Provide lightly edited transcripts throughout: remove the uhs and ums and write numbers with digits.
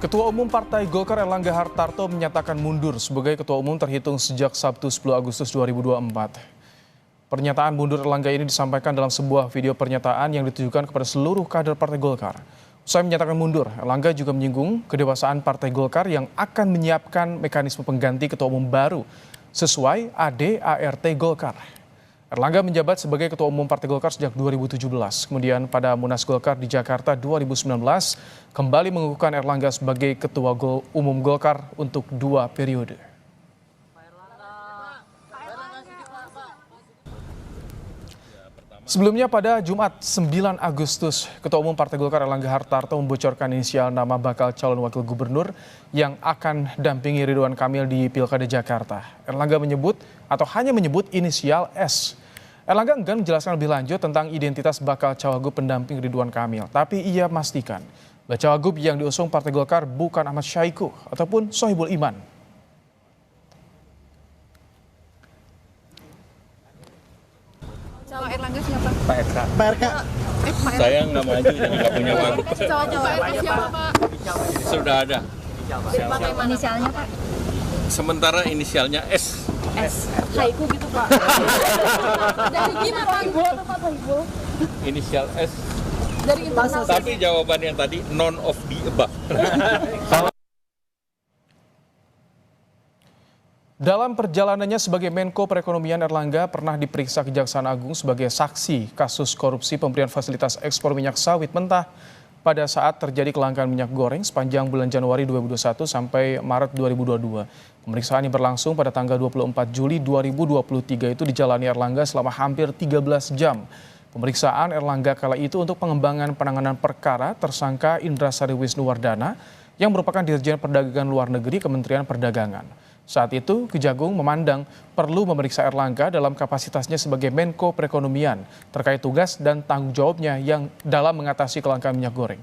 Ketua Umum Partai Golkar Erlangga Hartarto menyatakan mundur sebagai Ketua Umum terhitung sejak Sabtu 10 Agustus 2024. Pernyataan mundur Erlangga ini disampaikan dalam sebuah video pernyataan yang ditujukan kepada seluruh kader Partai Golkar. Usai menyatakan mundur, Erlangga juga menyinggung kedewasaan Partai Golkar yang akan menyiapkan mekanisme pengganti Ketua Umum baru sesuai ADART Golkar. Erlangga menjabat sebagai Ketua Umum Partai Golkar sejak 2017. Kemudian pada Munas Golkar di Jakarta 2019, kembali mengukuhkan Erlangga sebagai Ketua Umum Golkar untuk 2 periode. Sebelumnya pada Jumat 9 Agustus, Ketua Umum Partai Golkar Erlangga Hartarto membocorkan inisial nama bakal calon wakil gubernur yang akan dampingi Ridwan Kamil di Pilkada Jakarta. Erlangga menyebut atau hanya menyebut inisial S. Erlangga enggan menjelaskan lebih lanjut tentang identitas bakal cawagup pendamping Ridwan Kamil, tapi ia memastikan bahwa cawagup yang diusung Partai Golkar bukan Ahmad Syahiku ataupun Sohibul Iman. Cawa Erlangga siapa? Pak RK. Pak RK. Saya nggak maju, jadi nggak punya wagub. Cawa siapa, Pak? Sudah ada. Siapa inisialnya, Pak? Sementara inisialnya S. S. Syahiku gitu, Pak. Dari gimana, Pak? Ibu atau Pak Ibu? Inisial S. Dari internal. Tapi jawaban yang tadi none of the above. Dalam perjalanannya sebagai Menko Perekonomian, Erlangga pernah diperiksa Kejaksaan Agung sebagai saksi kasus korupsi pemberian fasilitas ekspor minyak sawit mentah pada saat terjadi kelangkaan minyak goreng sepanjang bulan Januari 2021 sampai Maret 2022. Pemeriksaan yang berlangsung pada tanggal 24 Juli 2023 itu dijalani Erlangga selama hampir 13 jam. Pemeriksaan Erlangga kala itu untuk pengembangan penanganan perkara tersangka Indra Sari Wisnuwardana yang merupakan Dirjen Perdagangan Luar Negeri Kementerian Perdagangan. Saat itu, Kejagung memandang perlu memeriksa Erlangga dalam kapasitasnya sebagai Menko Perekonomian terkait tugas dan tanggung jawabnya yang dalam mengatasi kelangkaan minyak goreng.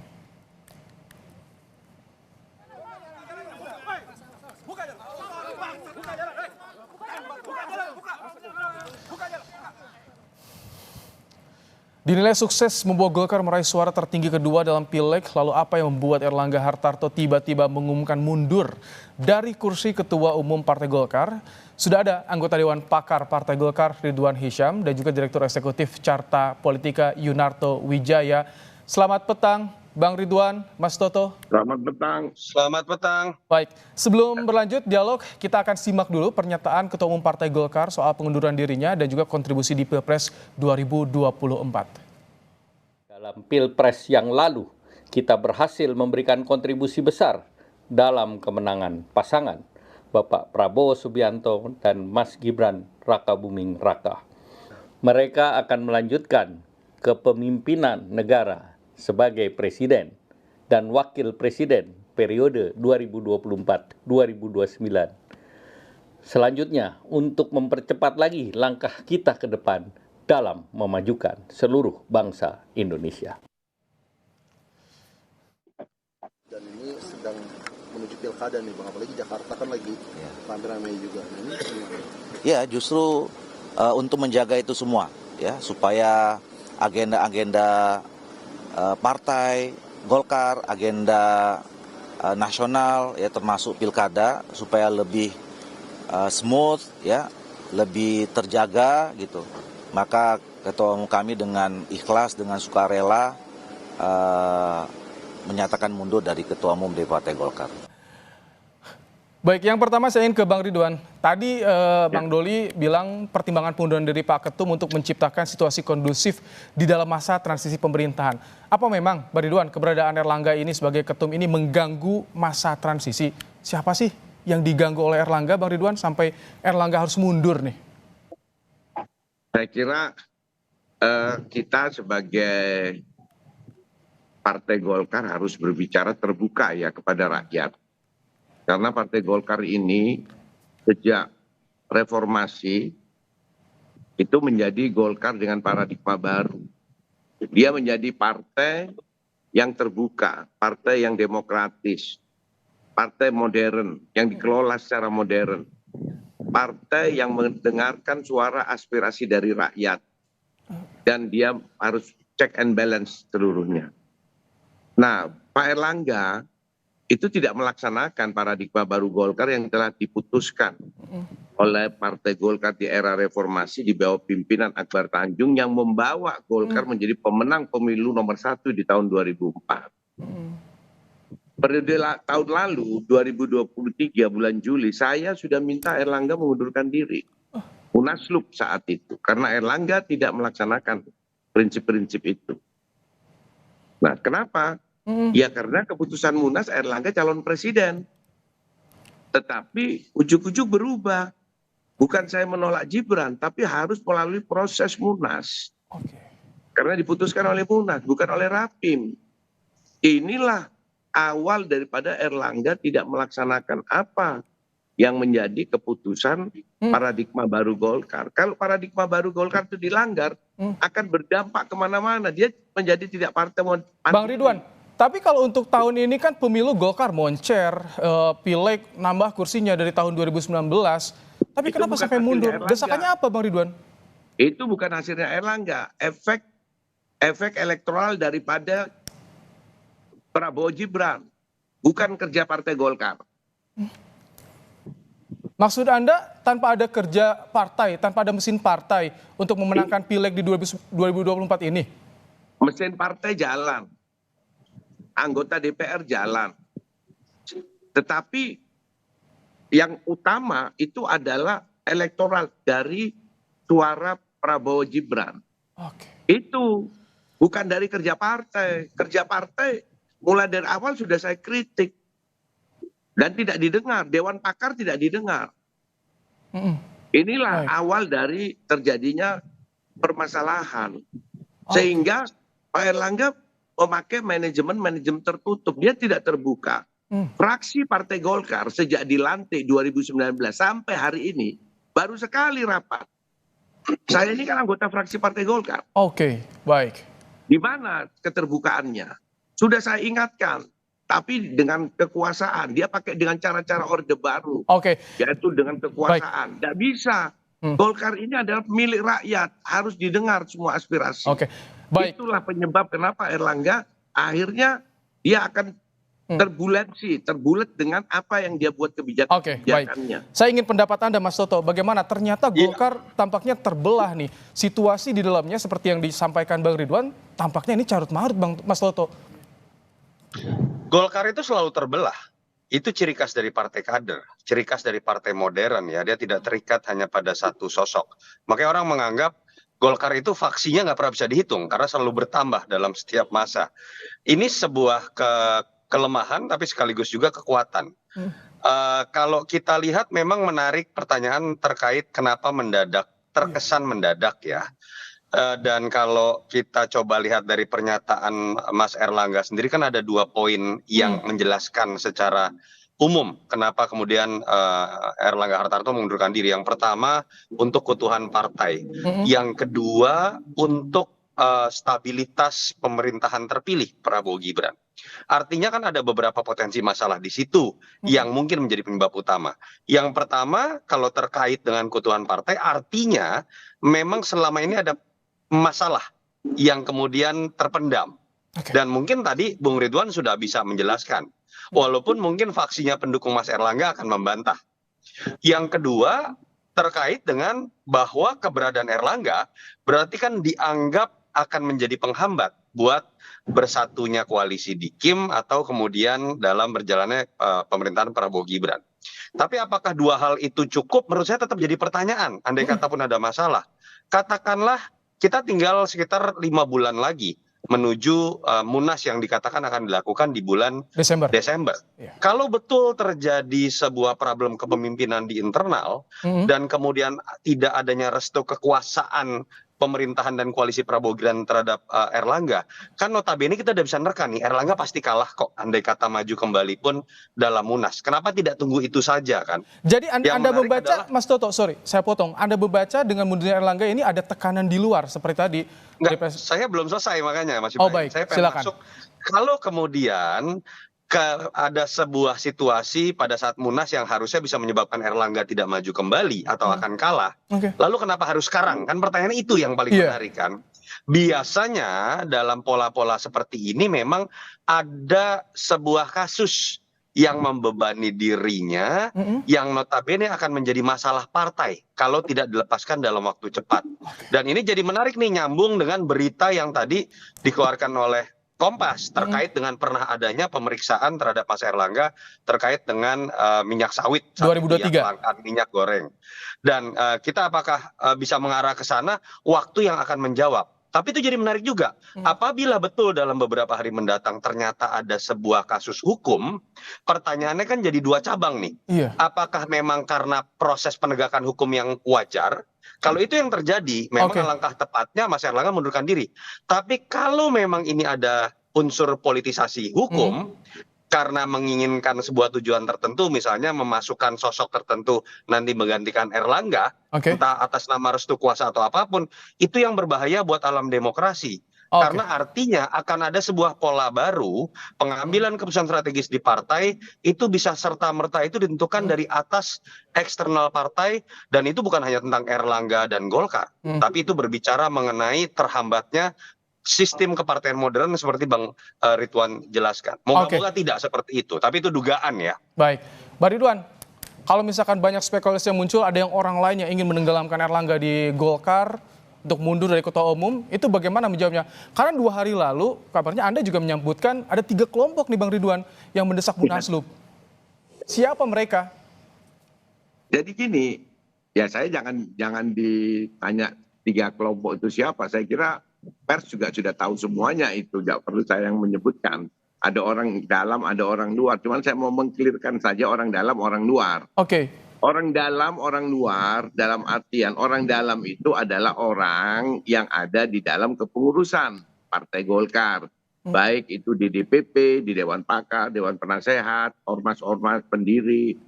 Dinilai sukses membawa Golkar meraih suara tertinggi kedua dalam Pileg, lalu apa yang membuat Erlangga Hartarto tiba-tiba mengumumkan mundur dari kursi Ketua Umum Partai Golkar? Sudah ada anggota Dewan Pakar Partai Golkar Ridwan Hisyam dan juga Direktur Eksekutif Carta Politika Yunarto Wijaya. Selamat petang, Bang Ridwan, Mas Toto. Selamat petang. Selamat petang. Baik, sebelum berlanjut dialog, kita akan simak dulu pernyataan Ketua Umum Partai Golkar soal pengunduran dirinya dan juga kontribusi di Pilpres 2024. Dalam Pilpres yang lalu, kita berhasil memberikan kontribusi besar dalam kemenangan pasangan Bapak Prabowo Subianto dan Mas Gibran Rakabuming Raka. Mereka akan melanjutkan kepemimpinan negara sebagai presiden dan wakil presiden periode 2024-2029. Selanjutnya, untuk mempercepat lagi langkah kita ke depan dalam memajukan seluruh bangsa Indonesia. Dan ini sedang menuju pilkada nih Bang, apalagi Jakarta kan lagi ramai juga. Ini ya, justru untuk menjaga itu semua, ya, supaya agenda-agenda partai Golkar, agenda nasional, ya, termasuk pilkada, supaya lebih smooth, ya, lebih terjaga gitu. Maka Ketua Umum kami dengan ikhlas, dengan sukarela menyatakan mundur dari Ketua Umum dari Partai Golkar. Baik, yang pertama saya ingin ke Bang Ridwan. Tadi Bang Doli bilang pertimbangan pengunduran diri Pak Ketum untuk menciptakan situasi kondusif di dalam masa transisi pemerintahan. Apa memang, Bang Ridwan, keberadaan Erlangga ini sebagai Ketum ini mengganggu masa transisi? Siapa sih yang diganggu oleh Erlangga, Bang Ridwan, sampai Erlangga harus mundur nih? Saya kira kita sebagai Partai Golkar harus berbicara terbuka ya kepada rakyat. Karena Partai Golkar ini sejak reformasi itu menjadi Golkar dengan paradigma baru. Dia menjadi partai yang terbuka, partai yang demokratis, partai modern, yang dikelola secara modern. Partai yang mendengarkan suara aspirasi dari rakyat dan dia harus check and balance seluruhnya. Nah, Pak Erlangga itu tidak melaksanakan paradigma baru Golkar yang telah diputuskan oleh Partai Golkar di era reformasi di bawah pimpinan Akbar Tanjung yang membawa Golkar menjadi pemenang pemilu nomor 1 di tahun 2004. Periode tahun lalu 2023 bulan Juli saya sudah minta Erlangga mengundurkan diri. Munaslup saat itu karena Erlangga tidak melaksanakan prinsip-prinsip itu. Nah, kenapa? Ya karena keputusan Munas Erlangga calon presiden. Tetapi ujug-ujug berubah. Bukan saya menolak Gibran, tapi harus melalui proses Munas. Karena diputuskan oleh Munas, bukan oleh Rapim. Inilah awal daripada Erlangga tidak melaksanakan apa yang menjadi keputusan paradigma baru Golkar. Kalau paradigma baru Golkar itu dilanggar, akan berdampak kemana-mana. Dia menjadi tidak partai. Bang Ridwan, tapi kalau untuk tahun ini kan pemilu Golkar moncer, pileg nambah kursinya dari tahun 2019. Tapi Itu kenapa bukan sampai mundur? hasilnya Erlangga. Desakannya apa Bang Ridwan? Itu bukan hasilnya Erlangga. Efek elektoral daripada Prabowo Gibran. Bukan kerja Partai Golkar. Maksud Anda tanpa ada kerja partai, tanpa ada mesin partai untuk memenangkan pileg di 2024 ini? Mesin partai jalan. Anggota DPR jalan. Tetapi yang utama itu adalah elektoral dari suara Prabowo Gibran. Itu bukan dari kerja partai. Kerja partai mulai dari awal sudah saya kritik. Dan tidak didengar. Dewan Pakar tidak didengar. Inilah awal dari terjadinya permasalahan. Sehingga Pak Erlangga memakai manajemen tertutup. Dia tidak terbuka. Fraksi Partai Golkar sejak dilantik 2019 sampai hari ini baru sekali rapat. Saya ini kan anggota fraksi Partai Golkar. Oke, baik. Di mana keterbukaannya? Sudah saya ingatkan. Tapi dengan kekuasaan. Dia pakai dengan cara-cara orde baru. Oke. Yaitu dengan kekuasaan. Tidak bisa. Golkar ini adalah milik rakyat. Harus didengar semua aspirasi. Oke, baik. Itulah penyebab kenapa Erlangga akhirnya dia akan terbulet dengan apa yang dia buat Oke, baik. kebijakannya. Saya ingin pendapat Anda, Mas Toto. Bagaimana ternyata Golkar tampaknya terbelah nih. Situasi di dalamnya seperti yang disampaikan Bang Ridwan, tampaknya ini carut marut, Bang Mas Toto. Golkar itu selalu terbelah. Itu ciri khas dari partai kader, ciri khas dari partai modern ya. Dia tidak terikat hanya pada satu sosok. Makanya orang menganggap Golkar itu faksinya nggak pernah bisa dihitung karena selalu bertambah dalam setiap masa. Ini sebuah kelemahan tapi sekaligus juga kekuatan. Kalau kita lihat memang menarik pertanyaan terkait kenapa mendadak, terkesan mendadak ya. Dan kalau kita coba lihat dari pernyataan Mas Erlangga sendiri kan ada 2 poin yang menjelaskan secara umum kenapa kemudian Erlangga Hartarto mengundurkan diri. Yang pertama untuk keutuhan partai, yang kedua untuk stabilitas pemerintahan terpilih Prabowo Gibran. Artinya kan ada beberapa potensi masalah di situ yang mungkin menjadi penyebab utama. Yang pertama kalau terkait dengan keutuhan partai artinya memang selama ini ada masalah yang kemudian terpendam. Dan mungkin tadi Bung Ridwan sudah bisa menjelaskan. Walaupun mungkin faksinya pendukung Mas Erlangga akan membantah. Yang kedua terkait dengan bahwa keberadaan Erlangga berarti kan dianggap akan menjadi penghambat buat bersatunya koalisi di KIM atau kemudian dalam berjalannya pemerintahan Prabowo Gibran. Tapi apakah 2 hal itu cukup? Menurut saya tetap jadi pertanyaan. Andai kata pun ada masalah. Katakanlah kita tinggal sekitar 5 bulan lagi menuju Munas yang dikatakan akan dilakukan di bulan Desember. Kalau betul terjadi sebuah problem kepemimpinan di internal dan kemudian tidak adanya restu kekuasaan pemerintahan dan koalisi Prabowo Gibran terhadap Erlangga, kan notabene kita udah bisa nerka nih, Erlangga pasti kalah kok andai kata maju kembali pun dalam Munas. Kenapa tidak tunggu itu saja kan? Jadi Anda membaca, Mas Toto, sorry saya potong, Anda membaca dengan mundurnya Erlangga ini ada tekanan di luar seperti tadi. Enggak, saya belum selesai makanya Mas Ibrahim. Baik, saya pengen silakan. masuk. Kalau kemudian ada sebuah situasi pada saat Munas yang harusnya bisa menyebabkan Erlangga tidak maju kembali atau akan kalah. Lalu kenapa harus sekarang? Kan pertanyaan itu yang paling menarik kan. Biasanya dalam pola-pola seperti ini memang ada sebuah kasus yang membebani dirinya, yang notabene akan menjadi masalah partai kalau tidak dilepaskan dalam waktu cepat. Dan ini jadi menarik nih, nyambung dengan berita yang tadi dikeluarkan oleh Kompas terkait dengan pernah adanya pemeriksaan terhadap Mas Erlangga terkait dengan minyak sawit 2023. kelangkaan minyak goreng. Dan kita apakah bisa mengarah ke sana? Waktu yang akan menjawab. Tapi itu jadi menarik juga. Apabila betul dalam beberapa hari mendatang ternyata ada sebuah kasus hukum, pertanyaannya kan jadi dua cabang nih. Iya. Apakah memang karena proses penegakan hukum yang wajar? Kalau itu yang terjadi, memang langkah tepatnya Mas Erlangga mundurkan diri. Tapi kalau memang ini ada unsur politisasi hukum, karena menginginkan sebuah tujuan tertentu, misalnya memasukkan sosok tertentu nanti menggantikan Erlangga, entah atas nama restu kuasa atau apapun, itu yang berbahaya buat alam demokrasi. Karena artinya akan ada sebuah pola baru, pengambilan keputusan strategis di partai itu bisa serta-merta itu ditentukan dari atas eksternal partai, dan itu bukan hanya tentang Erlangga dan Golkar, tapi itu berbicara mengenai terhambatnya sistem kepartaian modern seperti Bang Ridwan jelaskan. Moga-moga tidak seperti itu, tapi itu dugaan ya. Baik, Bang Ridwan, kalau misalkan banyak spekulasi yang muncul, ada yang orang lain yang ingin menenggelamkan Erlangga di Golkar untuk mundur dari ketua umum, itu bagaimana menjawabnya? Karena 2 hari lalu kabarnya Anda juga menyebutkan ada 3 kelompok nih Bang Ridwan yang mendesak Munaslup. Siapa mereka? Jadi gini, ya saya jangan ditanya 3 kelompok itu siapa. Saya kira pers juga sudah tahu semuanya itu, tidak perlu saya yang menyebutkan. Ada orang dalam, ada orang luar. Cuman saya mau mengklirkan saja orang dalam, orang luar. Orang dalam, orang luar, dalam artian orang dalam itu adalah orang yang ada di dalam kepengurusan Partai Golkar. Baik itu di DPP, di Dewan Pakar, Dewan Penasehat, ormas-ormas pendiri,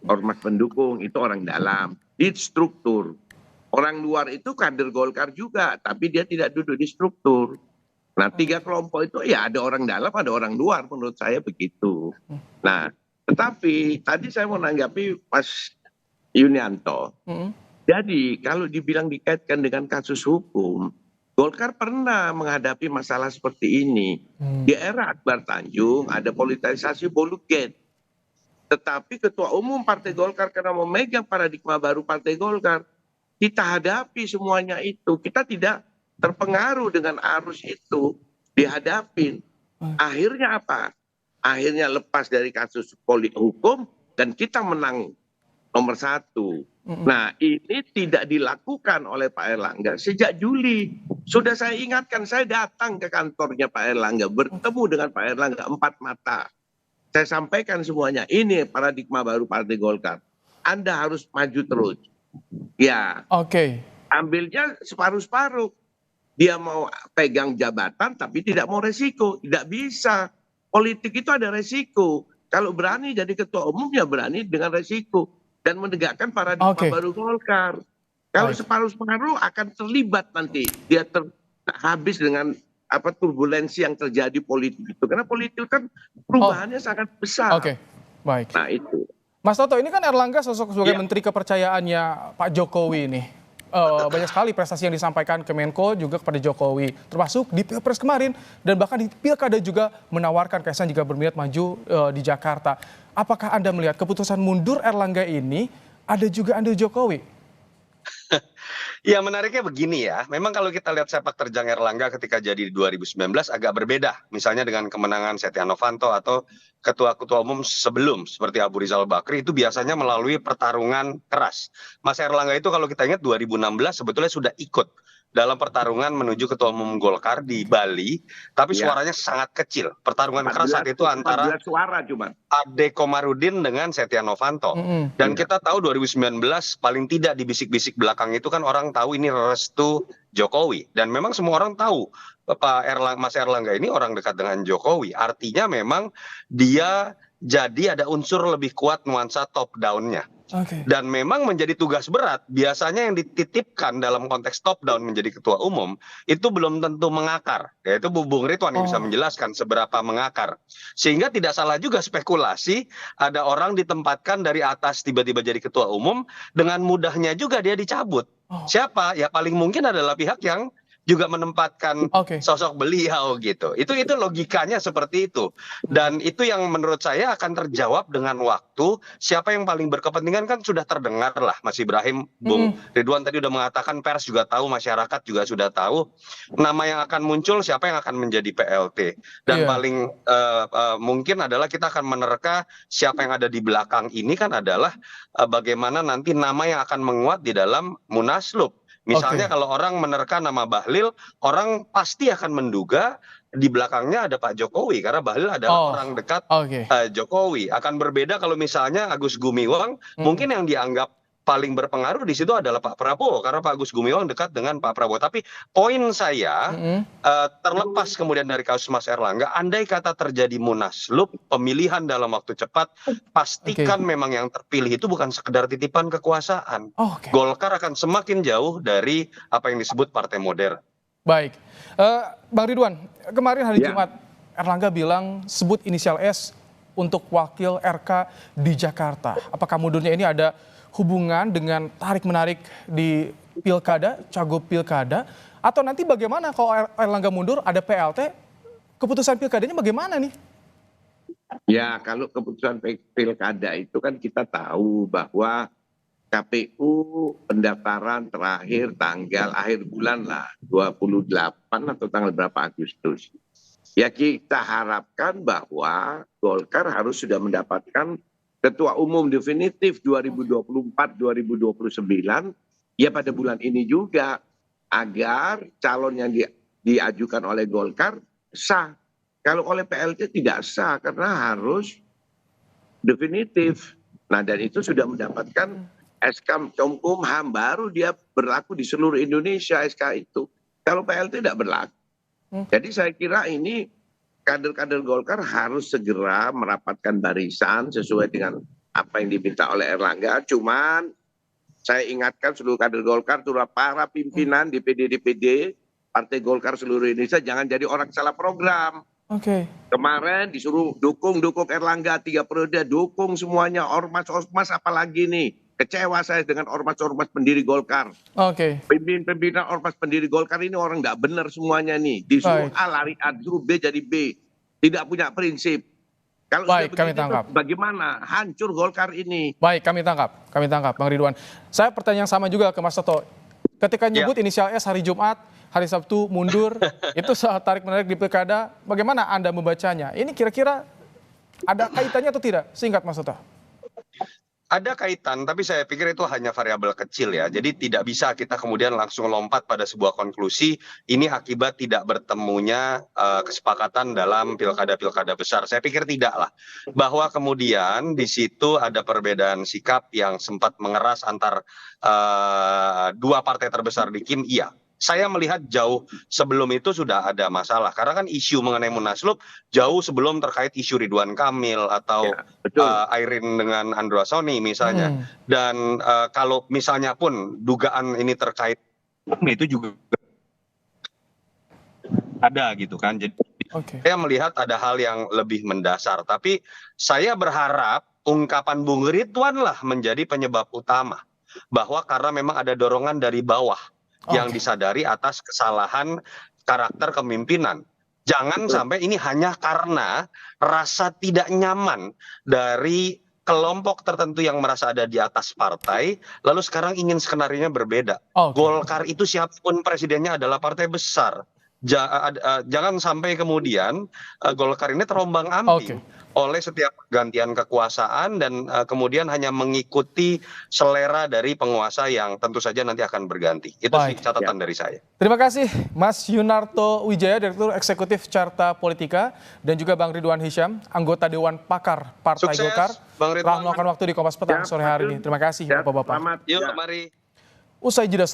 ormas pendukung, itu orang dalam. Di struktur. Orang luar itu kader Golkar juga, tapi dia tidak duduk di struktur. Nah, 3 kelompok itu ya ada orang dalam, ada orang luar, menurut saya begitu. Nah, tetapi tadi saya mau menanggapi Mas Yunianto. Jadi kalau dibilang dikaitkan dengan kasus hukum, Golkar pernah menghadapi masalah seperti ini. Di era Akbar Tanjung ada politisasi Bolugate. Tetapi ketua umum Partai Golkar karena memegang paradigma baru Partai Golkar, kita hadapi semuanya itu. Kita tidak terpengaruh dengan arus itu, dihadapin. Akhirnya apa? Akhirnya lepas dari kasus hukum dan kita menang nomor 1. Nah, ini tidak dilakukan oleh Pak Erlangga sejak Juli. Sudah saya ingatkan, saya datang ke kantornya Pak Erlangga, bertemu dengan Pak Erlangga 4 mata. Saya sampaikan semuanya, ini paradigma baru Partai Golkar. Anda harus maju terus. Ya, ambilnya separuh-separuh. Dia mau pegang jabatan tapi tidak mau resiko. Tidak bisa. Politik itu ada resiko. Kalau berani jadi ketua umum ya berani dengan resiko. Dan menegakkan paradigma baru Golkar. Kalau separuh-separuh akan terlibat nanti. Dia habis dengan turbulensi yang terjadi politik itu. Karena politik kan perubahannya sangat besar. Baik. Nah itu. Mas Toto, ini kan Erlangga sosok sebagai menteri kepercayaannya Pak Jokowi nih. Banyak sekali prestasi yang disampaikan ke Menko juga kepada Jokowi. Termasuk di Pilpres kemarin. Dan bahkan di Pilkada juga menawarkan Kaisang jika berminat maju di Jakarta. Apakah Anda melihat keputusan mundur Erlangga ini ada juga andil Jokowi? Ya menariknya begini ya, memang kalau kita lihat sepak terjang Erlangga ketika jadi di 2019 agak berbeda. Misalnya dengan kemenangan Setia Novanto atau ketua-ketua umum sebelum seperti Abu Rizal Bakri itu biasanya melalui pertarungan keras. Mas Erlangga itu kalau kita ingat 2016 sebetulnya sudah ikut dalam pertarungan menuju ketua umum Golkar di Bali, tapi suaranya sangat kecil. Pertarungan keras saat itu antara Ade Komarudin dengan Setia Novanto. Dan kita tahu 2019 paling tidak di bisik-bisik belakang itu kan orang tahu ini restu Jokowi. Dan memang semua orang tahu Mas Erlangga ini orang dekat dengan Jokowi. Artinya memang dia jadi ada unsur lebih kuat nuansa top down-nya. Dan memang menjadi tugas berat. Biasanya yang dititipkan dalam konteks top down menjadi ketua umum itu belum tentu mengakar. Yaitu Bung Ridwan yang bisa menjelaskan seberapa mengakar. Sehingga tidak salah juga spekulasi ada orang ditempatkan dari atas tiba-tiba jadi ketua umum, dengan mudahnya juga dia dicabut. Siapa? Ya paling mungkin adalah pihak yang juga menempatkan Oke. sosok beliau gitu. Itu logikanya seperti itu. Dan itu yang menurut saya akan terjawab dengan waktu. Siapa yang paling berkepentingan kan sudah terdengar lah, Mas Ibrahim, Bung Ridwan tadi udah mengatakan, pers juga tahu, masyarakat juga sudah tahu nama yang akan muncul, siapa yang akan menjadi PLT. Dan Iya. paling mungkin adalah kita akan menerka siapa yang ada di belakang ini kan adalah bagaimana nanti nama yang akan menguat di dalam Munaslup. Misalnya kalau orang menerka nama Bahlil, orang pasti akan menduga di belakangnya ada Pak Jokowi karena Bahlil adalah orang dekat Jokowi. Akan berbeda kalau misalnya Agus Gumiwang, mungkin yang dianggap paling berpengaruh di situ adalah Pak Prabowo karena Pak Agus Gumiwang dekat dengan Pak Prabowo. Tapi poin saya terlepas kemudian dari kasus Mas Erlangga, andai kata terjadi munaslup pemilihan dalam waktu cepat, pastikan memang yang terpilih itu bukan sekedar titipan kekuasaan. Golkar akan semakin jauh dari apa yang disebut partai modern. Baik, Bang Ridwan, kemarin hari Jumat Erlangga bilang sebut inisial S untuk wakil RK di Jakarta. Apakah mundurnya ini ada hubungan dengan tarik-menarik di pilkada, cagup pilkada, atau nanti bagaimana kalau Erlangga mundur ada PLT, keputusan pilkadanya bagaimana nih? Ya, kalau keputusan pilkada itu kan kita tahu bahwa KPU pendaftaran terakhir tanggal akhir bulan lah, 28 atau tanggal berapa Agustus. Ya kita harapkan bahwa Golkar harus sudah mendapatkan Ketua Umum definitif 2024-2029 ya pada bulan ini juga agar calon yang diajukan oleh Golkar sah. Kalau oleh PLT tidak sah karena harus definitif. Nah dan itu sudah mendapatkan SK Kumham baru dia berlaku di seluruh Indonesia SK itu. Kalau PLT tidak berlaku. Jadi saya kira ini kader-kader Golkar harus segera merapatkan barisan sesuai dengan apa yang diminta oleh Erlangga. Cuman saya ingatkan seluruh kader Golkar, terutama para pimpinan DPD Partai Golkar seluruh Indonesia jangan jadi orang salah program. Kemarin disuruh dukung Erlangga 3 periode, dukung semuanya ormas apalagi nih. Kecewa saya dengan ormas-ormas pendiri Golkar. Pimpinan ormas pendiri Golkar ini orang nggak benar semuanya nih. Disuruh A lari A, disuruh B jadi B. Tidak punya prinsip. Kalau kami tangkap. Bagaimana? Hancur Golkar ini. Baik, kami tangkap, Bang Ridwan. Saya pertanyaan sama juga ke Mas Toto. Ketika nyebut inisial S hari Jumat, hari Sabtu mundur, itu saat tarik-menarik di pilkada, bagaimana Anda membacanya? Ini kira-kira ada kaitannya atau tidak? Singkat Mas Toto. Ada kaitan, tapi saya pikir itu hanya variabel kecil ya. Jadi tidak bisa kita kemudian langsung lompat pada sebuah konklusi ini akibat tidak bertemunya kesepakatan dalam pilkada-pilkada besar. Saya pikir tidak lah. Bahwa kemudian di situ ada perbedaan sikap yang sempat mengeras antar dua partai terbesar di KIM, iya. Saya melihat jauh sebelum itu sudah ada masalah. Karena kan isu mengenai Munaslup jauh sebelum terkait isu Ridwan Kamil atau Airin dengan Andra Soni misalnya. Dan kalau misalnya pun dugaan ini terkait itu juga ada gitu kan. Jadi saya melihat ada hal yang lebih mendasar. Tapi saya berharap ungkapan Bung Ridwan lah menjadi penyebab utama. Bahwa karena memang ada dorongan dari bawah. Yang disadari atas kesalahan karakter kepemimpinan. Jangan sampai ini hanya karena rasa tidak nyaman dari kelompok tertentu yang merasa ada di atas partai, lalu sekarang ingin skenarionya berbeda. Golkar itu siapapun presidennya adalah partai besar. Jangan sampai kemudian Golkar ini terombang-ambing oleh setiap pergantian kekuasaan dan kemudian hanya mengikuti selera dari penguasa yang tentu saja nanti akan berganti. Itu sih catatan dari saya. Terima kasih Mas Yunarto Wijaya, Direktur Eksekutif Carta Politika, dan juga Bang Ridwan Hisyam, anggota Dewan Pakar Partai Golkar, telah meluangkan waktu di Kompas Petang sore hari ini. Terima kasih Bapak-Bapak. Yuk, mari. Usai jeda.